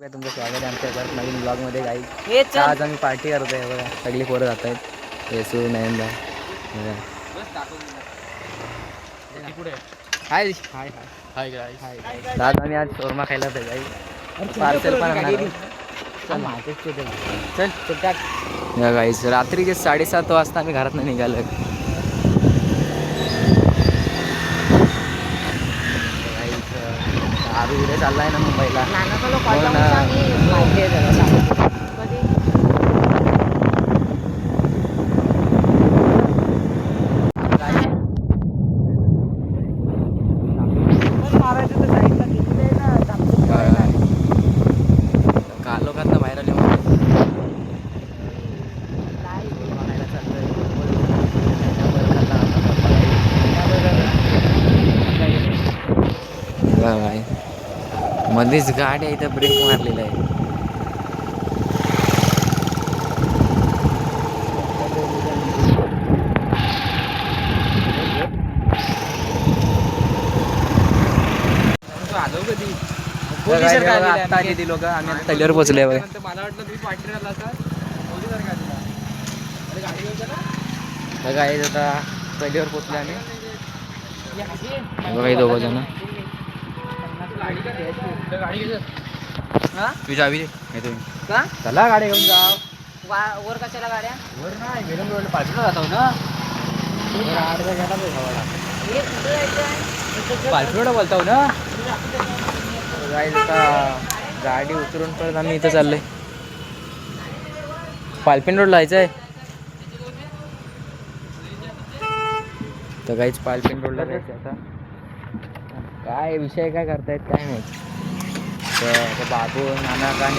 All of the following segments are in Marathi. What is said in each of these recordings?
तुमचं स्वागत आहे आमच्या परत नवीन ब्लॉगमध्ये काही आज आम्ही पार्टी करतोय बघा. सगळी पोरं जात आहेत. येसू नयनदा हाय हाय हाय हाय आज आम्ही आज शोरमा खायला पाहिजे. पार्सल पण आणणार. चल गाईस रात्रीचे 7:30 वाजता आम्ही घरात नाही निघालो. आरू उद्या चाललाय ना मुंबईला. कालोखातनं बाहेर आले मध्येच गाडी आहे इथं ब्रेक मारलेला आहे. आता किती लोक आम्ही तल्यावर पोहोचले बघा. मला वाटलं तुम्ही पार्टी राहिला बघा आता तल्यावर पोहोचले आम्ही बघा. दोघं जण विचारवी का चला गाडी घेऊन जाव वर. कशाला गाड्या वर नाही मेरम रोड पाठवला जातो ना. पालखीला बोलताव ना. गाडी उतरून परत आम्ही इथं चाललोय. पालपेन रोड जायचं आहे तर काहीच पालपेन रोडला जायचं आता. काय विषय काय करतायत काय माहिती. तर बाबू नाना काय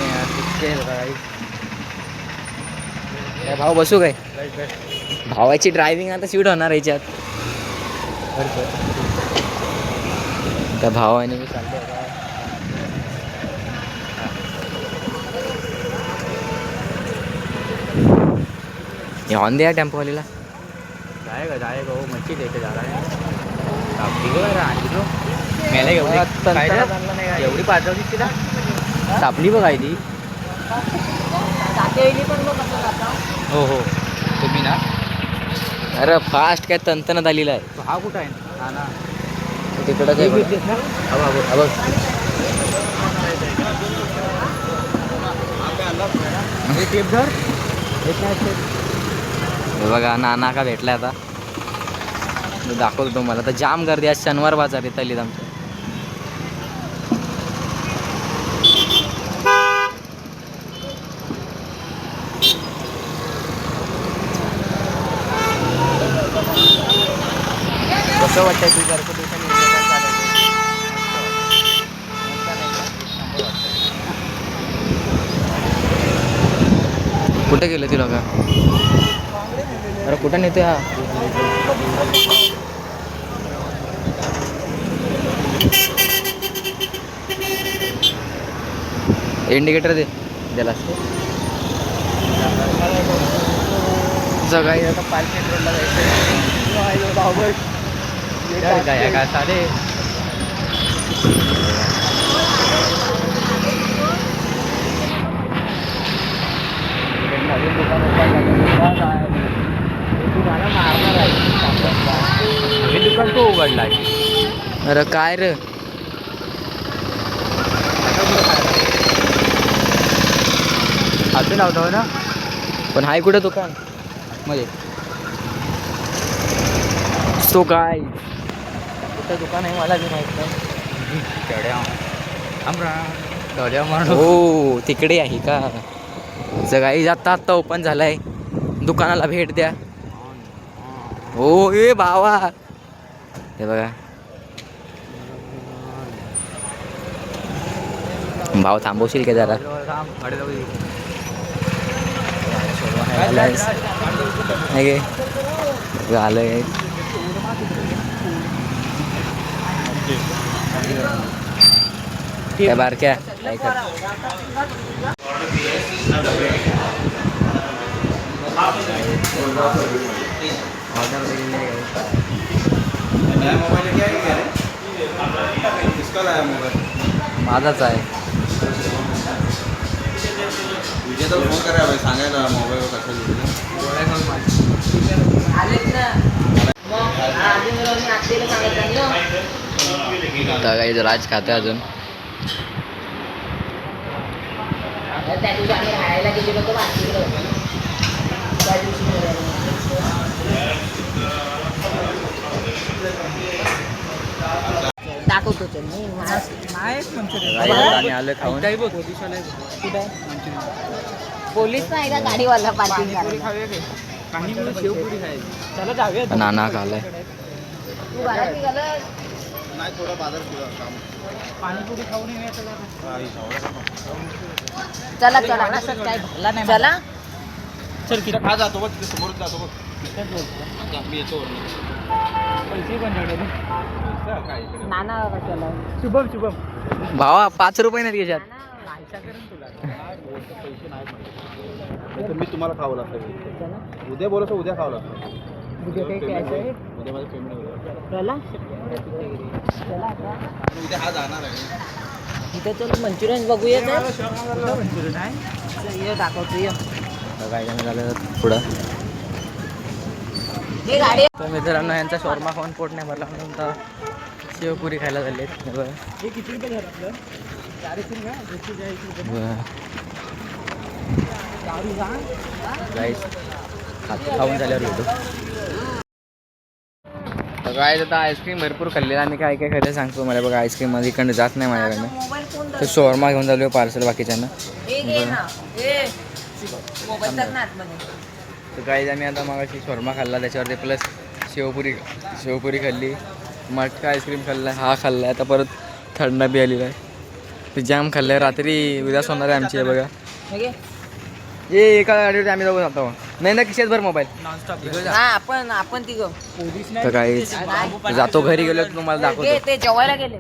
भाऊ बसू काय भावाची ड्रायव्हिंग आता स्वीट होणार याच्यात. त्या भावाने मी चालतोय हॉर्न द्या टेम्पोवालीला. जाएगा जाएगा वो मच्छी लेके जा रहा है. एवढी पाठवली तिला सापली बघ आहे ती. हो हो तुम्ही ना. अरे फास्ट काय तंतनात आलेला आहे. हा कुठं आहे हा ना तिकडं बघा. नाना का भेटलाय आता दाखवतो तुम्हाला. तर जाम गर्दी आज शनिवार बाजार आहे तलीत आमच्या. कसं वाटतंय तू घरचं दिवसांनी कुठे गेलं ती लोक. अरे कुठं नेते हा. इंडिकेटर दे त्याला जगाई. आता पालखी रोडला जायचं काय काय साधे नवीन दुकान तुम्हाला मारणार आहे. नवीन दुकान तो उघडला आहे. अरे काय रे अजून लावतो ना. पण हाय कुठं दुकान म्हणजे तो काय कुठं दुकान आहे मला बी माहित नाही. हो तिकडे आहे का. सगळी जाता आत्ता ओपन झालाय. दुकानाला भेट द्या. हो ए भावा हे बघा. भाव थांबवशील का जरा. झालंय काय बारक्या काय कर. माझाच आहे. सांगायला मोबाईल कसं काही राज खाते अजून. त्या दिवशी आम्ही राहायला गेलेलो होतो वाशीला. त्या दिवशी दाखवतो ते आणि आलं खाऊन. पोलीस नाही का गाडीवाला पार्किंग नाना खालाय. तू घरात निघालं नाही थोडा बाजार पाणीपुरी खाऊन चला चला असं काय भरला नाही चला चल किती खा जातो बघ तिथे समोर जातो बघ मी येतो नाना चला शुभम शुभम भावा 5 रुपये नाही त्याच्यात. मी तुम्हाला खावं लागतं उद्या बोलतो उद्या खावं लागतं उद्या काही घ्यायचं आहे उद्या माझं पेमेंट होतं चला चला आता उद्या हा जाणार आहे इथं चल मंचुरियन बघूया ये दाखवतो ये काय झालं पुढं. हे गाडी तर मित्रांनो यांचा शॉर्मा खाऊन पोट नाही भरला म्हणून आता शेवपुरी खायला झाले. हे किती रुपये झालं आपलं 40 रुपये खाऊन झाल्यावर भेटू. तर काय आता आईस्क्रीम भरपूर खाल्लेलं आणि काय काय खायला सांगतो मला बघा. आईस्क्रीम मध्ये इकडनं जात नाही माझ्याकडनं. मोबाईल फोन तर शॉर्मा घेऊन झालो पार्सल बाकीच्यांना. हे घे ना हे मोबाईल तर ना आतमध्ये तर काय आम्ही आता मागाशी शॉर्मा खाल्ला त्याच्यावरती प्लस शेवपुरी खाल्ली, मटका आईस्क्रीम खाल्ला, हा खाल्ला. आता परत थंडा बी आलेला आहे. ते जाम खाल्लं. रात्री उद्यास होणार आहे आमची. बघा हे घे ये एका गाडीवर आम्ही जाऊ जातो. नाही ना खिशात भर मोबाईल. हा आपण तिघं तर काही जातो घरी गेलो तुम्हाला दाखवतो. ते जेवायला गेले